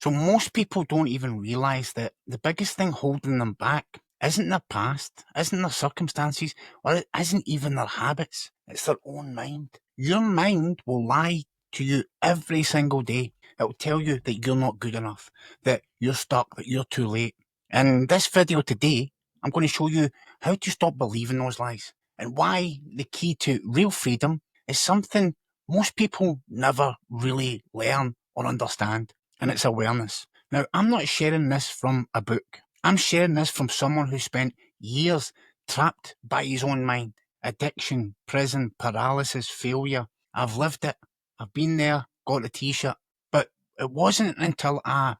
So most people don't even realize that the biggest thing holding them back isn't their past, isn't their circumstances, or it isn't even their habits. It's their own mind. Your mind will lie to you every single day. It will tell you that you're not good enough, that you're stuck, that you're too late. In this video today, I'm going to show you how to stop believing those lies and why the key to real freedom is something most people never really learn or understand, and it's awareness. Now, I'm not sharing this from a book. I'm sharing this from someone who spent years trapped by his own mind. Addiction, prison, paralysis, failure. I've lived it. I've been there, got a t-shirt. But it wasn't until I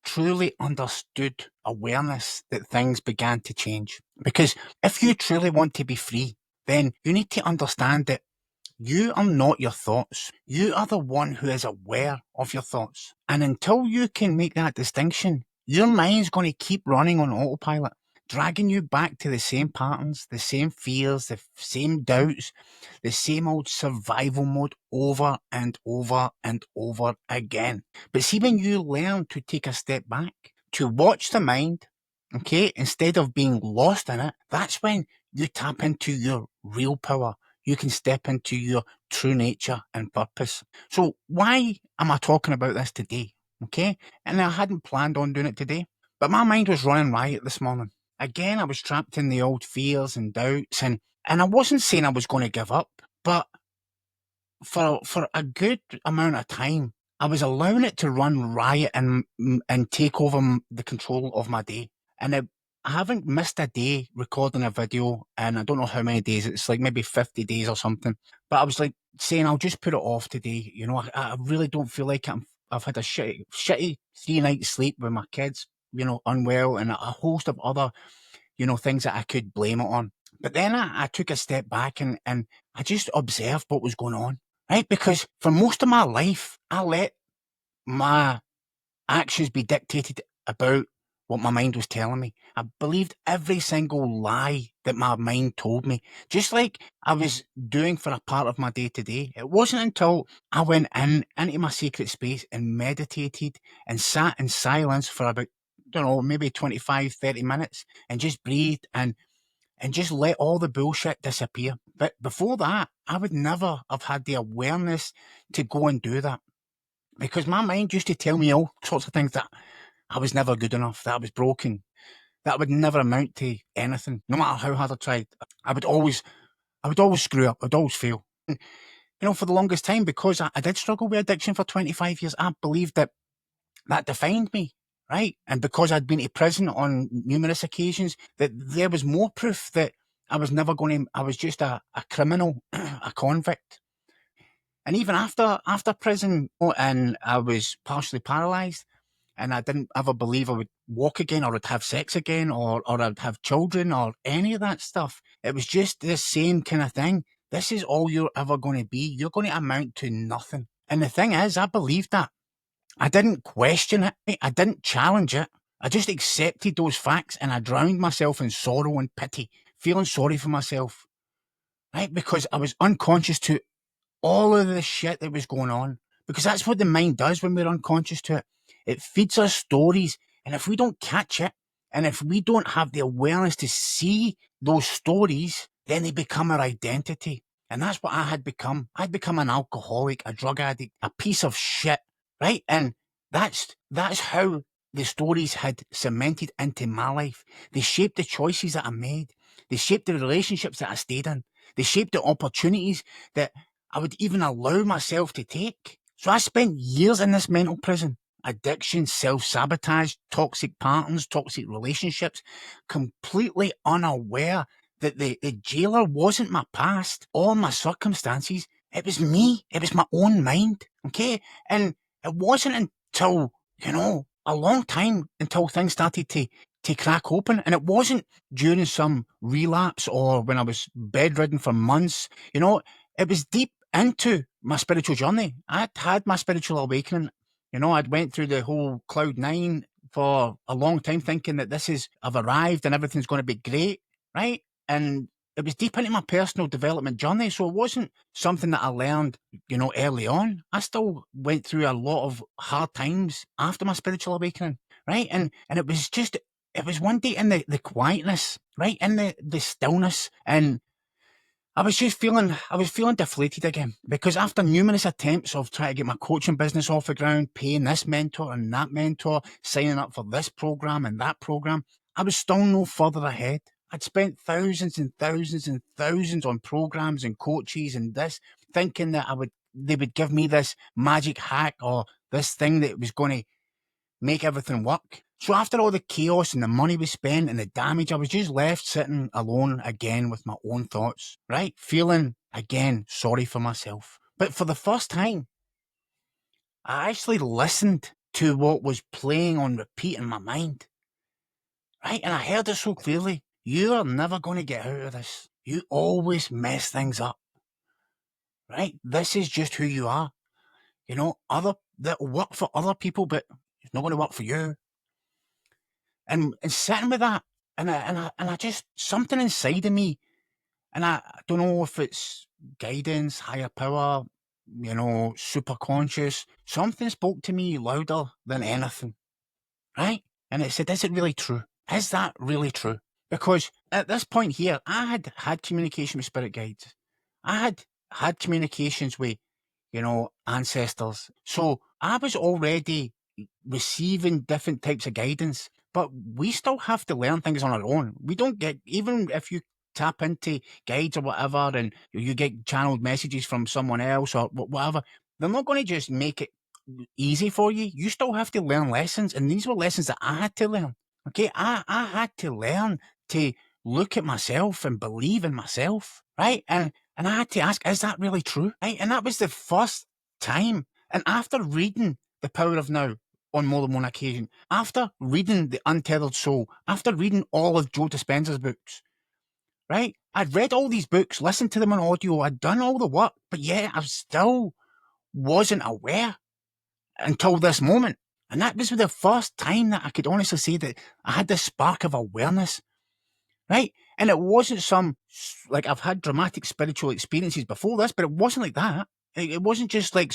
truly understood awareness that things began to change. Because if you truly want to be free, then you need to understand that you are not your thoughts. You are the one who is aware of your thoughts. And until you can make that distinction, your mind's going to keep running on autopilot, dragging you back to the same patterns, the same fears, the same doubts, the same old survival mode over and over and over again. But see, when you learn to take a step back, to watch the mind, okay, instead of being lost in it, that's when you tap into your real power. You can step into your true nature and purpose. So why am I talking about this today? Okay? And I hadn't planned on doing it today, but my mind was running riot this morning. Again, I was trapped in the old fears and doubts, and I wasn't saying I was going to give up, but for a good amount of time, I was allowing it to run riot and take over the control of my day. And I haven't missed a day recording a video, and I don't know how many days. It's like maybe 50 days or something. But I was like saying, I'll just put it off today. You know, I really don't feel like I've had a shitty 3 nights sleep with my kids, you know, unwell, and a host of other, you know, things that I could blame it on. But then I took a step back and I just observed what was going on, right? Because for most of my life, I let my actions be dictated about what my mind was telling me. I believed every single lie that my mind told me, just like I was doing for a part of my day to day. It wasn't until I went into my secret space and meditated and sat in silence for about, I don't know, maybe 25, 30 minutes and just breathed and just let all the bullshit disappear. But before that, I would never have had the awareness to go and do that. Because my mind used to tell me all sorts of things, that I was never good enough, that I was broken, that I would never amount to anything. No matter how hard I tried, I would always screw up, I would always fail. And, you know, for the longest time, because I did struggle with addiction for 25 years, I believed that defined me, right? And because I'd been to prison on numerous occasions, that there was more proof that I was never going to, I was just a criminal, a convict. And even after prison, and I was partially paralyzed, and I didn't ever believe I would walk again, or I'd have sex again, or I'd have children, or any of that stuff. It was just the same kind of thing. This is all you're ever going to be. You're going to amount to nothing. And the thing is, I believed that. I didn't question it. I didn't challenge it. I just accepted those facts, and I drowned myself in sorrow and pity, feeling sorry for myself, right? Because I was unconscious to all of the shit that was going on. Because that's what the mind does when we're unconscious to it. It feeds us stories, and if we don't catch it, and if we don't have the awareness to see those stories, then they become our identity. And that's what I had become. I'd become an alcoholic, a drug addict, a piece of shit, right? And that's how the stories had cemented into my life. They shaped the choices that I made. They shaped the relationships that I stayed in. They shaped the opportunities that I would even allow myself to take. So I spent years in this mental prison. Addiction, self-sabotage, toxic patterns, toxic relationships, completely unaware that the jailer wasn't my past or my circumstances. It was me. It was my own mind. Okay? And it wasn't until, you know, a long time until things started to crack open. And it wasn't during some relapse or when I was bedridden for months. You know, it was deep into my spiritual journey. I'd had my spiritual awakening. You know, I'd went through the whole cloud nine for a long time thinking that I've arrived and everything's going to be great, right? And It was deep into my personal development journey, so it wasn't something that I learned, early on. I still went through a lot of hard times after my spiritual awakening, right? And it was one day in the quietness, right? In the stillness, and I was feeling deflated again, because after numerous attempts of trying to get my coaching business off the ground, paying this mentor and that mentor, signing up for this program and that program, I was still no further ahead. I'd spent thousands and thousands and thousands on programs and coaches and this, thinking that they would give me this magic hack or this thing that was going to make everything work. So after all the chaos and the money we spent and the damage, I was just left sitting alone again with my own thoughts, right? Feeling, again, sorry for myself. But for the first time, I actually listened to what was playing on repeat in my mind, right? And I heard it so clearly. You are never going to get out of this. You always mess things up, right? This is just who you are. That'll work for other people, but it's not going to work for you. And sitting with that, and I just, something inside of me, and I don't know if it's guidance, higher power, super conscious, something spoke to me louder than anything, right? And it said, is it really true? Is that really true? Because at this point here, I had communication with spirit guides. I had communications with, ancestors. So I was already receiving different types of guidance, but we still have to learn things on our own. We don't get, even if you tap into guides or whatever and you get channeled messages from someone else or whatever, they're not going to just make it easy for you. You still have to learn lessons, and these were lessons that I had to learn. Okay, I had to learn to look at myself and believe in myself, right? And I had to ask, is that really true? Right? And that was the first time. And after reading The Power of Now on more than one occasion, after reading The Untethered Soul, after reading all of Joe Dispenza's books, right? I'd read all these books, listened to them on audio, I'd done all the work, but yet I still wasn't aware until this moment. And that was the first time that I could honestly say that I had this spark of awareness, right? And it wasn't like, I've had dramatic spiritual experiences before this, but it wasn't like that. It wasn't just like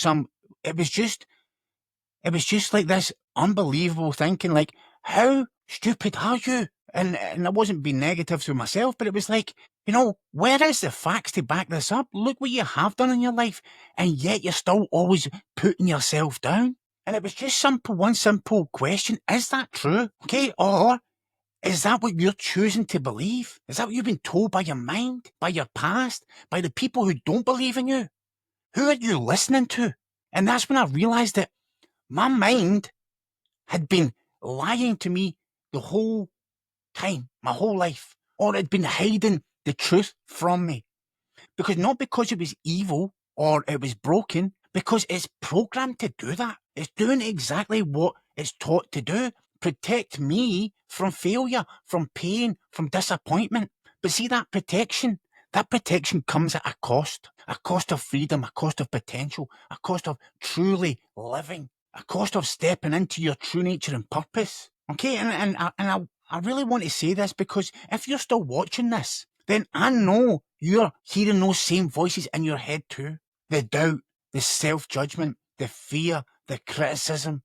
it was just like this unbelievable thinking, like, how stupid are you? And I wasn't being negative to myself, but it was like, where is the facts to back this up? Look what you have done in your life, and yet you're still always putting yourself down. And it was just one simple question. Is that true? Okay. Or is that what you're choosing to believe? Is that what you've been told by your mind, by your past, by the people who don't believe in you? Who are you listening to? And that's when I realized that my mind had been lying to me the whole time, my whole life, or it had been hiding the truth from me. Not because it was evil or it was broken, because it's programmed to do that. It's doing exactly what it's taught to do. Protect me from failure, from pain, from disappointment. But see, that protection comes at a cost of freedom, a cost of potential, a cost of truly living, a cost of stepping into your true nature and purpose. Okay, and I really want to say this, because if you're still watching this, then I know you're hearing those same voices in your head too. The doubt, the self-judgment, the fear, the criticism.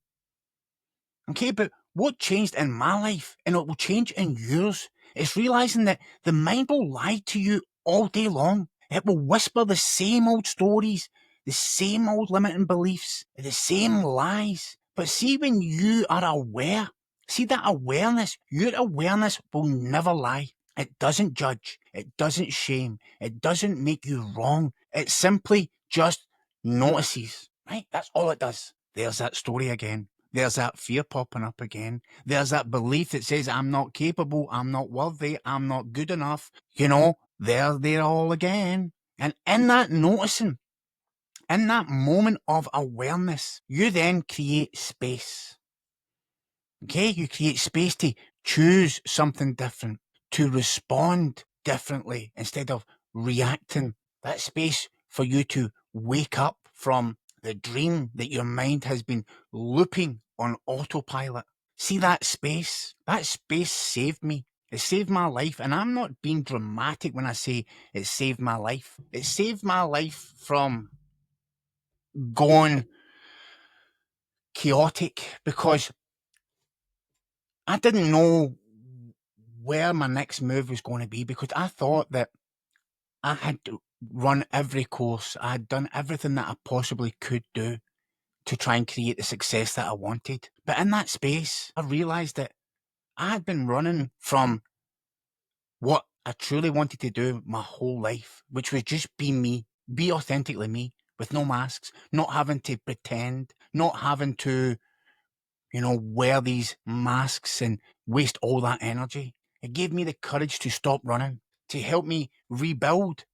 Okay, but what changed in my life, and it will change in yours, is realising that the mind will lie to you all day long. It will whisper the same old stories, the same old limiting beliefs, the same lies. But see, when you are aware, see that awareness, your awareness will never lie. It doesn't judge. It doesn't shame. It doesn't make you wrong. It simply just notices, right? That's all it does. There's that story again. There's that fear popping up again. There's that belief that says, I'm not capable, I'm not worthy, I'm not good enough. They're all again. And in that noticing, in that moment of awareness, you then create space. Okay? You create space to choose something different, to respond differently instead of reacting. That space for you to wake up from the dream that your mind has been looping on autopilot. See that space? That space saved me. It saved my life, and I'm not being dramatic when I say it saved my life. It saved my life from going chaotic because I didn't know where my next move was going to be, because I thought that I had run every course. I had done everything that I possibly could do to try and create the success that I wanted. But in that space, I realised that I had been running from what I truly wanted to do my whole life, which was just be me, be authentically me, with no masks, not having to pretend, not having to, wear these masks and waste all that energy. It gave me the courage to stop running, to help me rebuild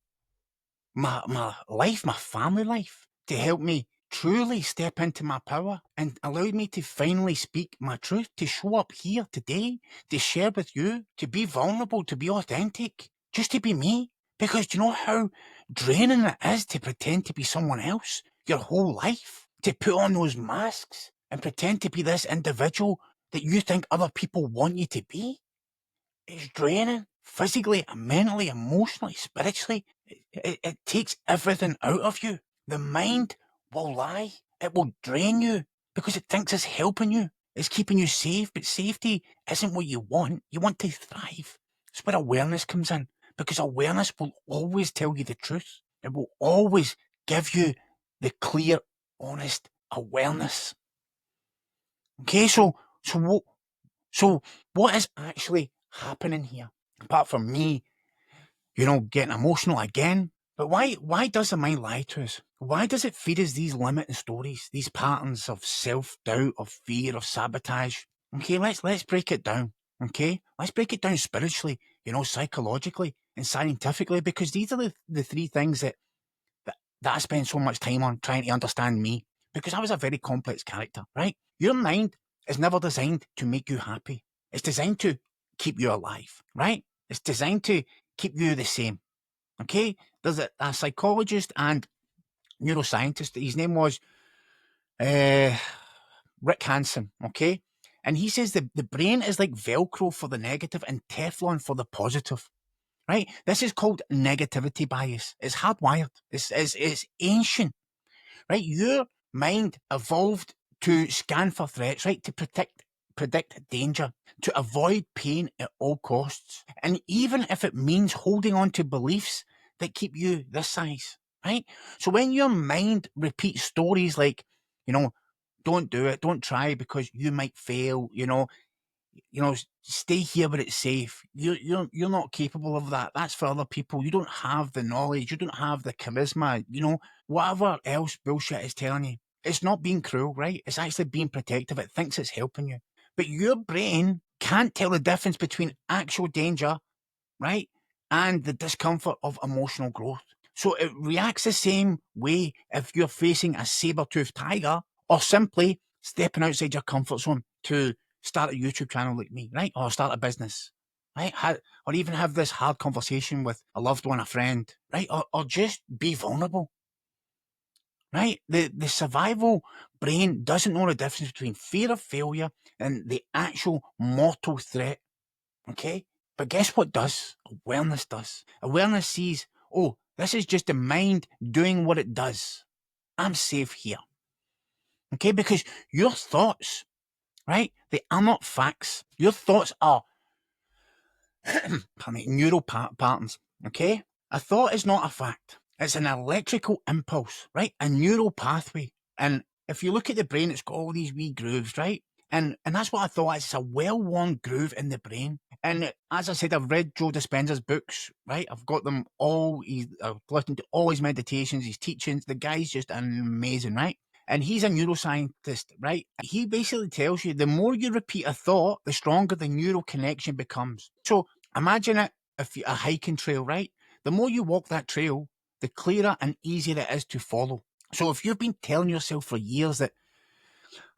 my life, my family life, to help me truly step into my power, and allowed me to finally speak my truth, to show up here today, to share with you, to be vulnerable, to be authentic, just to be me. Because do you know how draining it is to pretend to be someone else your whole life? To put on those masks and pretend to be this individual that you think other people want you to be? It's draining, physically, mentally, emotionally, spiritually. It takes everything out of you. The mind will lie. It will drain you because it thinks it's helping you. It's keeping you safe, but safety isn't what you want. You want to thrive. It's where awareness comes in, because awareness will always tell you the truth. It will always give you the clear, honest awareness. Okay, so what is actually happening here? Apart from me, getting emotional again. But why does the mind lie to us? Why does it feed us these limiting stories, these patterns of self-doubt, of fear, of sabotage? Okay, let's break it down. Okay? Let's break it down spiritually, psychologically and scientifically, because these are the three things that I spend so much time on trying to understand me, because I was a very complex character, right? Your mind is never designed to make you happy. It's designed to keep you alive, right? It's designed to keep you the same, okay? There's a psychologist and neuroscientist. His name was Rick Hansen, okay? And he says the brain is like Velcro for the negative and Teflon for the positive, right? This is called negativity bias. It's hardwired. It's ancient, right? Your mind evolved to scan for threats, right? To predict danger, to avoid pain at all costs. And even if it means holding on to beliefs that keep you this size, right? So when your mind repeats stories like, don't do it, don't try because you might fail, stay here where it's safe. You're not capable of that. That's for other people. You don't have the knowledge. You don't have the charisma. Whatever else bullshit is telling you. It's not being cruel, right? It's actually being protective. It thinks it's helping you. But your brain can't tell the difference between actual danger, right, and the discomfort of emotional growth. So it reacts the same way if you're facing a saber-toothed tiger, or simply stepping outside your comfort zone to start a YouTube channel like me, right? Or start a business, right? Or even have this hard conversation with a loved one, a friend, right? Or just be vulnerable, right? The survival brain doesn't know the difference between fear of failure and the actual mortal threat, okay? But guess what does? Awareness does. Awareness sees, oh, this is just the mind doing what it does. I'm safe here, okay? Because your thoughts, right? They are not facts. Your thoughts are neural patterns, okay? A thought is not a fact. It's an electrical impulse, right? A neural pathway. And if you look at the brain, it's got all these wee grooves, right? And that's what I thought. It's a well-worn groove in the brain. And as I said, I've read Joe Dispenza's books, right? I've got them all. I've listened to all his meditations, his teachings. The guy's just amazing, right? And he's a neuroscientist, right? He basically tells you the more you repeat a thought, the stronger the neural connection becomes. So imagine it if you're a hiking trail, right? The more you walk that trail, the clearer and easier it is to follow. So if you've been telling yourself for years that,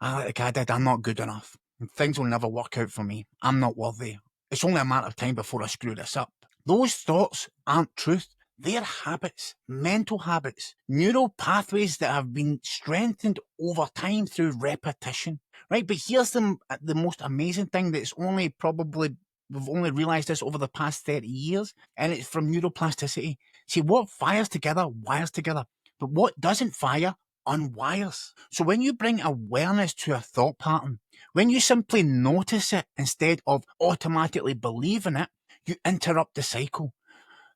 like I did, I'm not good enough, things will never work out for me, I'm not worthy, it's only a matter of time before I screw this up, those thoughts aren't truth. They're habits, mental habits, neural pathways that have been strengthened over time through repetition, right? But here's the most amazing thing that's only probably we've only realised this over the past 30 years, and it's from neuroplasticity. See, what fires together wires together, but what doesn't fire unwires. So when you bring awareness to a thought pattern, when you simply notice it instead of automatically believing it, you interrupt the cycle.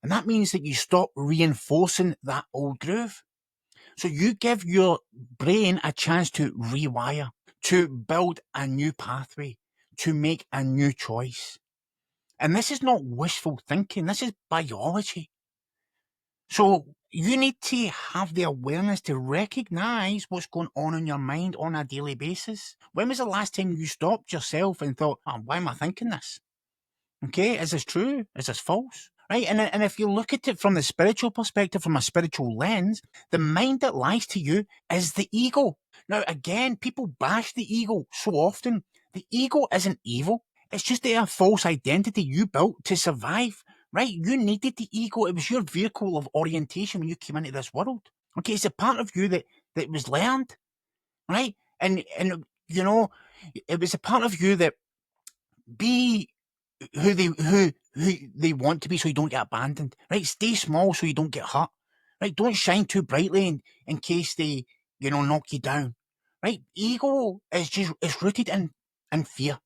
And that means that you stop reinforcing that old groove. So you give your brain a chance to rewire, to build a new pathway, to make a new choice. And this is not wishful thinking, this is biology. So you need to have the awareness to recognize what's going on in your mind on a daily basis. When was the last time you stopped yourself and thought, oh, why am I thinking this? Okay, is this true? Is this false? Right? And if you look at it from the spiritual perspective, from a spiritual lens, the mind that lies to you is the ego. Now, again, people bash the ego so often. The ego isn't evil. It's just a false identity you built to survive. Right? You needed the ego. It was your vehicle of orientation when you came into this world. Okay, it's a part of you that was learned. Right? And you know, it was a part of you that be who they want to be so you don't get abandoned. Right? Stay small so you don't get hurt. Right? Don't shine too brightly in case they, knock you down. Right? Ego is it's rooted in fear.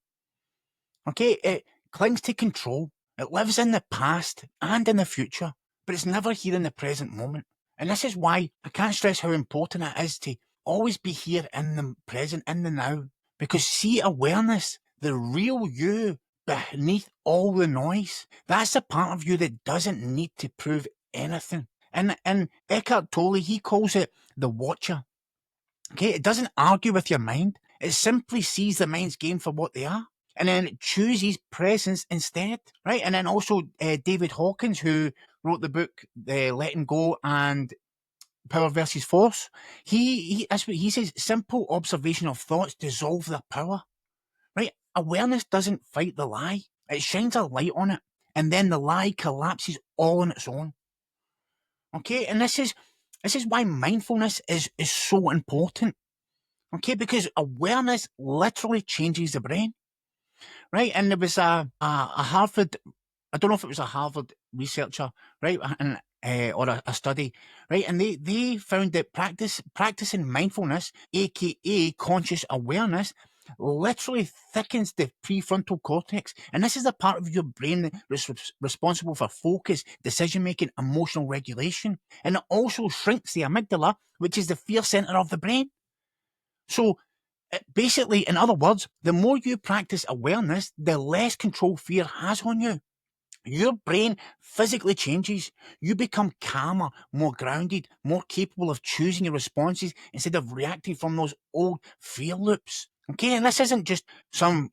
Okay? It clings to control. It lives in the past and in the future, but it's never here in the present moment. And this is why I can't stress how important it is to always be here in the present, in the now. Because see awareness, the real you beneath all the noise, that's the part of you that doesn't need to prove anything. And Eckhart Tolle, he calls it the watcher. Okay, it doesn't argue with your mind. It simply sees the mind's game for what they are. And then it chooses presence instead, right? And then also David Hawkins, who wrote the book Letting Go and Power versus Force, that's what he says. Simple observation of thoughts dissolve their power, right? Awareness doesn't fight the lie. It shines a light on it, and then the lie collapses all on its own. Okay, and this is why mindfulness is so important. Okay, because awareness literally changes the brain, right? And there was a Harvard, I don't know if it was a Harvard researcher, right, and or a study, right, and they found that practicing mindfulness, aka conscious awareness, literally thickens the prefrontal cortex, and this is the part of your brain that's responsible for focus, decision making, emotional regulation, and it also shrinks the amygdala, which is the fear center of the brain. So basically, in other words, the more you practice awareness, the less control fear has on you. Your brain physically changes. You become calmer, more grounded, more capable of choosing your responses instead of reacting from those old fear loops. Okay, and this isn't just some,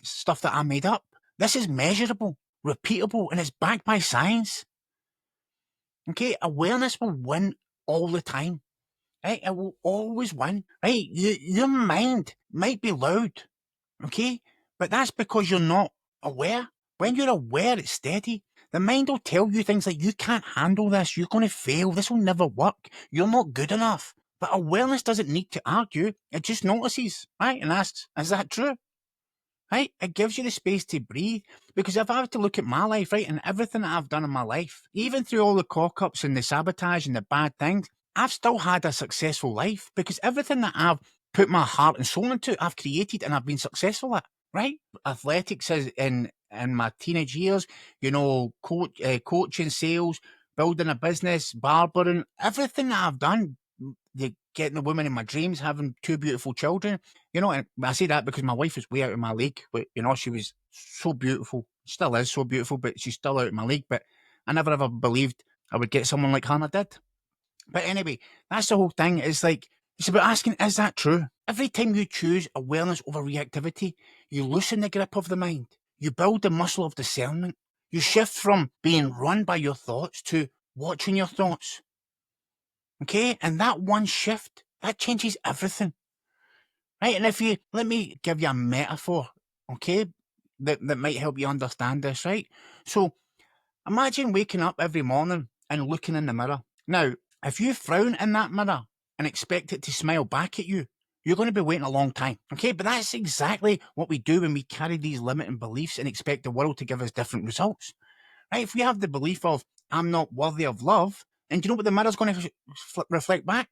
stuff that I made up. This is measurable, repeatable, and it's backed by science. Okay, awareness will win all the time. Right? It will always win. Right? Your mind might be loud, okay? But that's because you're not aware. When you're aware, it's steady. The mind will tell you things like, you can't handle this, you're going to fail, this will never work, you're not good enough. But awareness doesn't need to argue, it just notices, right? And asks, is that true? Right? It gives you the space to breathe. Because if I have to look at my life, right, and everything that I've done in my life, even through all the cock-ups and the sabotage and the bad things, I've still had a successful life because everything that I've put my heart and soul into, I've created and I've been successful at, right? Athletics is in my teenage years, coaching, sales, building a business, barbering, everything that I've done, getting the woman in my dreams, having two beautiful children, and I say that because my wife is way out of my league, but, she was so beautiful, still is so beautiful, but she's still out of my league, but I never ever believed I would get someone like Hannah did. But anyway, that's the whole thing. It's about asking, is that true? Every time you choose awareness over reactivity, you loosen the grip of the mind. You build the muscle of discernment. You shift from being run by your thoughts to watching your thoughts. Okay? And that one shift, that changes everything. Right? And let me give you a metaphor, okay? That might help you understand this, right? So imagine waking up every morning and looking in the mirror. Now, if you frown in that mirror and expect it to smile back at you, you're going to be waiting a long time. Okay, but that's exactly what we do when we carry these limiting beliefs and expect the world to give us different results. Right? If we have the belief of, I'm not worthy of love, and do you know what the mirror's going to reflect back?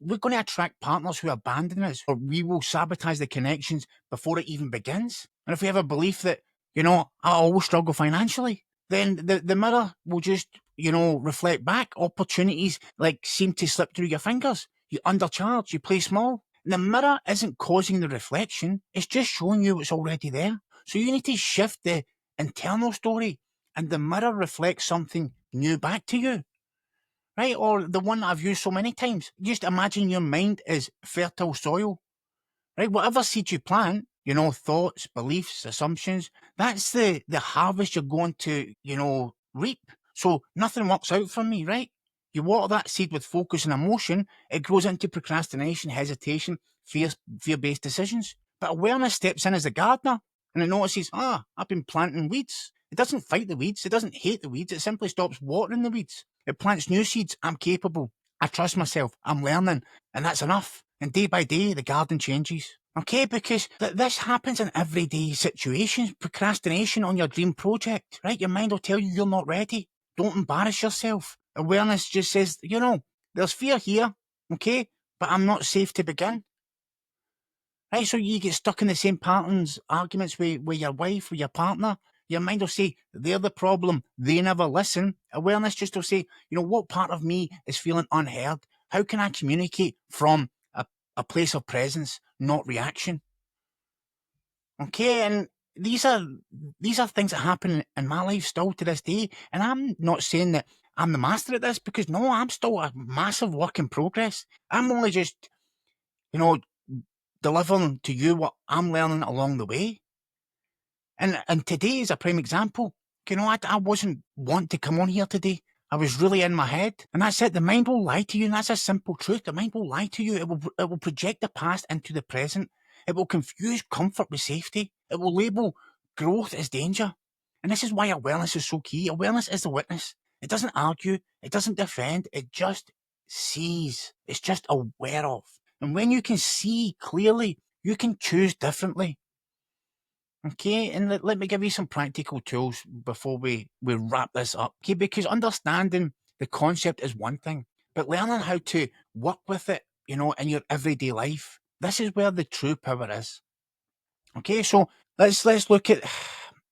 We're going to attract partners who abandon us, or we will sabotage the connections before it even begins. And if we have a belief that, I always struggle financially, then the mirror will just, reflect back. Opportunities like seem to slip through your fingers. You undercharge, you play small. And the mirror isn't causing the reflection, it's just showing you what's already there. So you need to shift the internal story, and the mirror reflects something new back to you. Right? Or the one that I've used so many times. Just imagine your mind is fertile soil. Right? Whatever seed you plant, thoughts, beliefs, assumptions, that's the harvest you're going to, reap. So nothing works out for me, right? You water that seed with focus and emotion, it grows into procrastination, hesitation, fear-based decisions. But awareness steps in as the gardener, and it notices, I've been planting weeds. It doesn't fight the weeds, it doesn't hate the weeds, it simply stops watering the weeds. It plants new seeds. I'm capable. I trust myself. I'm learning. And that's enough. And day by day, the garden changes. Okay, because this happens in everyday situations. Procrastination on your dream project, right? Your mind will tell you you're not ready. Don't embarrass yourself. Awareness just says, there's fear here, okay, but I'm not safe to begin. Right, so you get stuck in the same patterns, arguments with your wife, with your partner. Your mind will say, they're the problem. They never listen. Awareness just will say, what part of me is feeling unheard? How can I communicate from a place of presence, not reaction? Okay, and these are things that happen in my life still to this day. And I'm not saying that I'm the master at this, because no, I'm still a massive work in progress. I'm only just, delivering to you what I'm learning along the way. And today is a prime example. I wasn't wanting to come on here today. I was really in my head. And that's it. The mind will lie to you, and that's a simple truth. The mind will lie to you. It will project the past into the present. It will confuse comfort with safety. It will label growth as danger. And this is why awareness is so key. Awareness is the witness. It doesn't argue. It doesn't defend. It just sees. It's just aware of. And when you can see clearly, you can choose differently. Okay, and let me give you some practical tools before we wrap this up. Okay, because understanding the concept is one thing, but learning how to work with it, in your everyday life, this is where the true power is. Okay, so let's look at.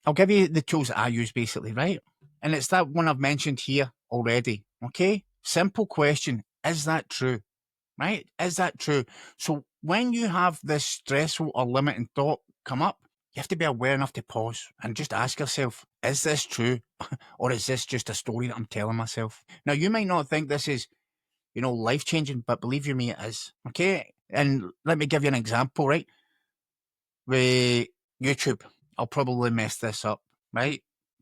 I'll give you the tools that I use basically, right? And it's that one I've mentioned here already. Okay, simple question: is that true? Right? Is that true? So when you have this stressful or limiting thought come up, you have to be aware enough to pause and just ask yourself, is this true? Or is this just a story that I'm telling myself? Now, you might not think this is, life changing, but believe you me, it is. Okay. And let me give you an example, right? With YouTube, I'll probably mess this up, right?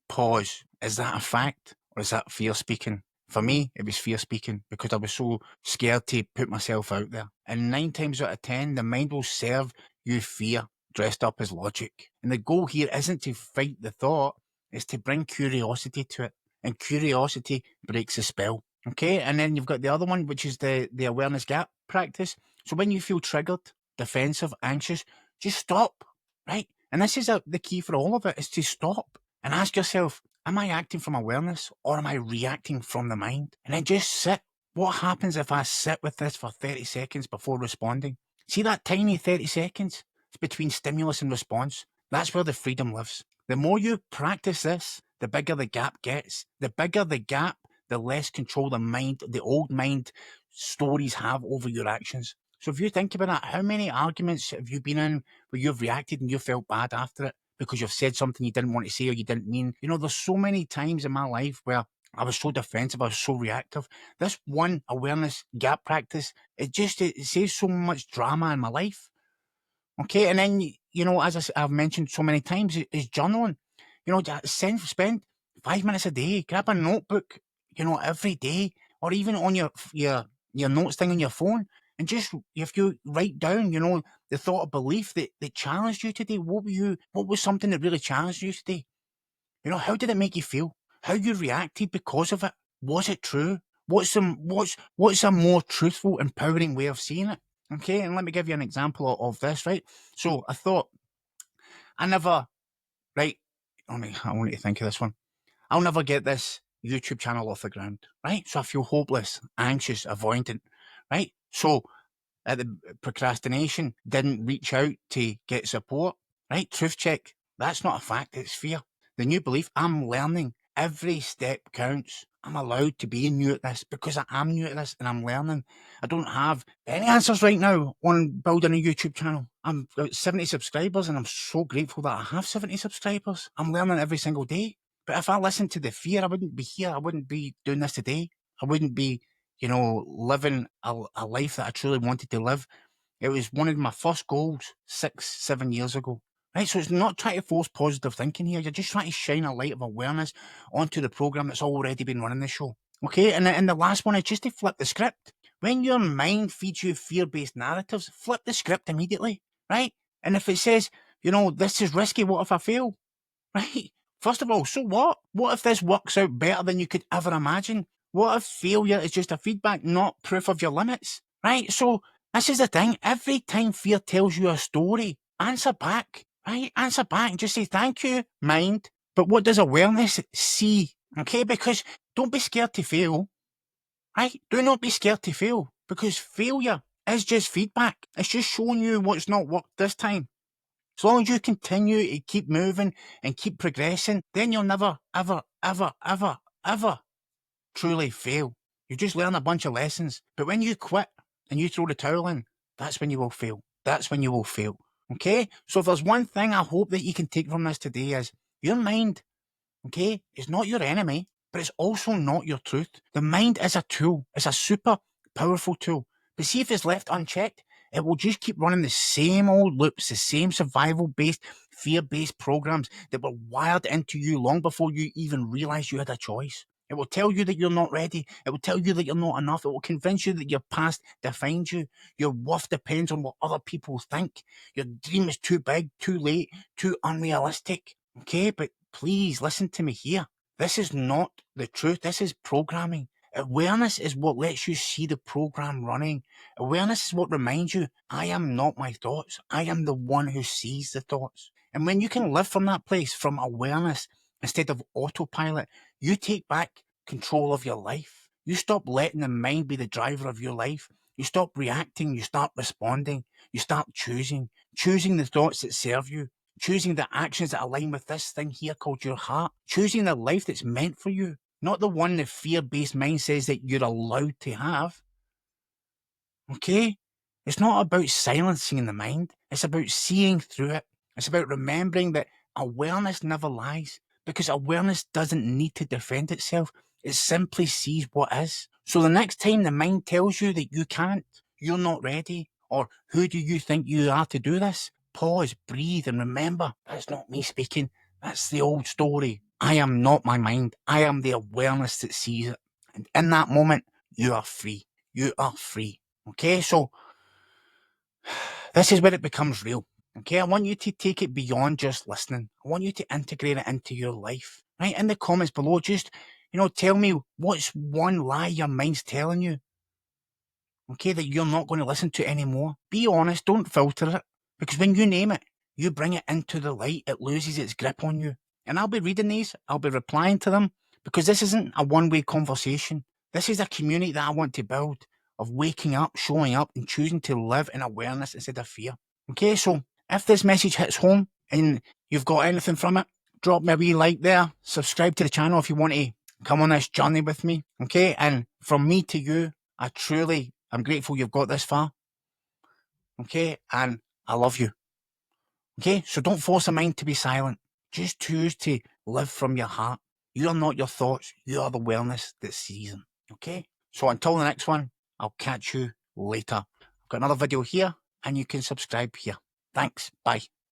Pause. Is that a fact or is that fear speaking? For me, it was fear speaking because I was so scared to put myself out there. And 9 times out of 10, the mind will serve you fear dressed up as logic. And the goal here isn't to fight the thought, it's to bring curiosity to it. And curiosity breaks the spell. Okay, and then you've got the other one, which is the awareness gap practice. So when you feel triggered, defensive, anxious, just stop, right? And this is the key for all of it, is to stop and ask yourself, am I acting from awareness or am I reacting from the mind? And then just sit. What happens if I sit with this for 30 seconds before responding? See that tiny 30 seconds? It's between stimulus and response. That's where the freedom lives. The more you practice this, the bigger the gap gets. The bigger the gap, the less control the old mind stories have over your actions. So if you think about that, how many arguments have you been in where you've reacted and you felt bad after it because you've said something you didn't want to say or you didn't mean? There's so many times in my life where I was so defensive, I was so reactive. This one awareness gap practice, it saves so much drama in my life. Okay, and then, as I've mentioned so many times, is journaling. Spend 5 minutes a day, grab a notebook, every day, or even on your notes thing on your phone, and just, if you write down, the thought or belief that challenged you today, what was something that really challenged you today? How did it make you feel? How you reacted because of it? Was it true? What's a more truthful, empowering way of seeing it? Okay, and let me give you an example of this, right? So I thought, I never, right? I want you to think of this one. I'll never get this YouTube channel off the ground, right? So I feel hopeless, anxious, avoidant, right? So at the procrastination, didn't reach out to get support, right? Truth check. That's not a fact, it's fear. The new belief, I'm learning. Every step counts. I'm allowed to be new at this because I am new at this and I'm learning. I don't have any answers right now on building a YouTube channel. I'm got 70 subscribers and I'm so grateful that I have 70 subscribers. I'm learning every single day. But if I listened to the fear, I wouldn't be here. I wouldn't be doing this today. I wouldn't be, living a life that I truly wanted to live. It was one of my first goals 6, 7 years ago. Right, so it's not trying to force positive thinking here. You're just trying to shine a light of awareness onto the program that's already been running the show. Okay, and the last one is just to flip the script. When your mind feeds you fear-based narratives, flip the script immediately, right? And if it says, this is risky, what if I fail? Right? First of all, so what? What if this works out better than you could ever imagine? What if failure is just a feedback, not proof of your limits? Right? So this is the thing. Every time fear tells you a story, answer back. Right? Answer back and just say, thank you, mind. But what does awareness see? Okay? Because don't be scared to fail. Right? Do not be scared to fail. Because failure is just feedback. It's just showing you what's not worked this time. As long as you continue to keep moving and keep progressing, then you'll never, ever, ever, ever, ever truly fail. You just learn a bunch of lessons. But when you quit and you throw the towel in, that's when you will fail. That's when you will fail. Okay? So if there's one thing I hope that you can take from this today is your mind, okay, is not your enemy, but it's also not your truth. The mind is a tool. It's a super powerful tool. But see, if it's left unchecked, it will just keep running the same old loops, the same survival-based, fear-based programs that were wired into you long before you even realized you had a choice. It will tell you that you're not ready. It will tell you that you're not enough. It will convince you that your past defines you. Your worth depends on what other people think. Your dream is too big, too late, too unrealistic. Okay, but please listen to me here. This is not the truth. This is programming. Awareness is what lets you see the program running. Awareness is what reminds you, I am not my thoughts. I am the one who sees the thoughts. And when you can live from that place, from awareness, instead of autopilot, you take back control of your life. You stop letting the mind be the driver of your life. You stop reacting. You start responding. You start choosing the thoughts that serve you, choosing the actions that align with this thing here called your heart, choosing the life that's meant for you, not the one the fear-based mind says that you're allowed to have. Okay? It's not about silencing the mind. It's about seeing through it. It's about remembering that awareness never lies, because awareness doesn't need to defend itself. It simply sees what is. So the next time the mind tells you that you can't, you're not ready, or who do you think you are to do this? Pause, breathe, and remember, that's not me speaking. That's the old story. I am not my mind. I am the awareness that sees it. And in that moment, you are free. You are free. Okay, so this is where it becomes real. Okay, I want you to take it beyond just listening. I want you to integrate it into your life. Right, in the comments below, just, tell me what's one lie your mind's telling you. Okay, that you're not going to listen to anymore. Be honest, don't filter it. Because when you name it, you bring it into the light, it loses its grip on you. And I'll be reading these, I'll be replying to them, because this isn't a one-way conversation. This is a community that I want to build, of waking up, showing up, and choosing to live in awareness instead of fear. Okay, so if this message hits home and you've got anything from it, drop me a wee like there, subscribe to the channel if you want to come on this journey with me. Okay, and from me to you, I'm grateful you've got this far. Okay, and I love you. Okay, so don't force a mind to be silent. Just choose to live from your heart. You are not your thoughts. You are the awareness that sees them. Okay, so until the next one, I'll catch you later. I've got another video here, and you can subscribe here. Thanks. Bye.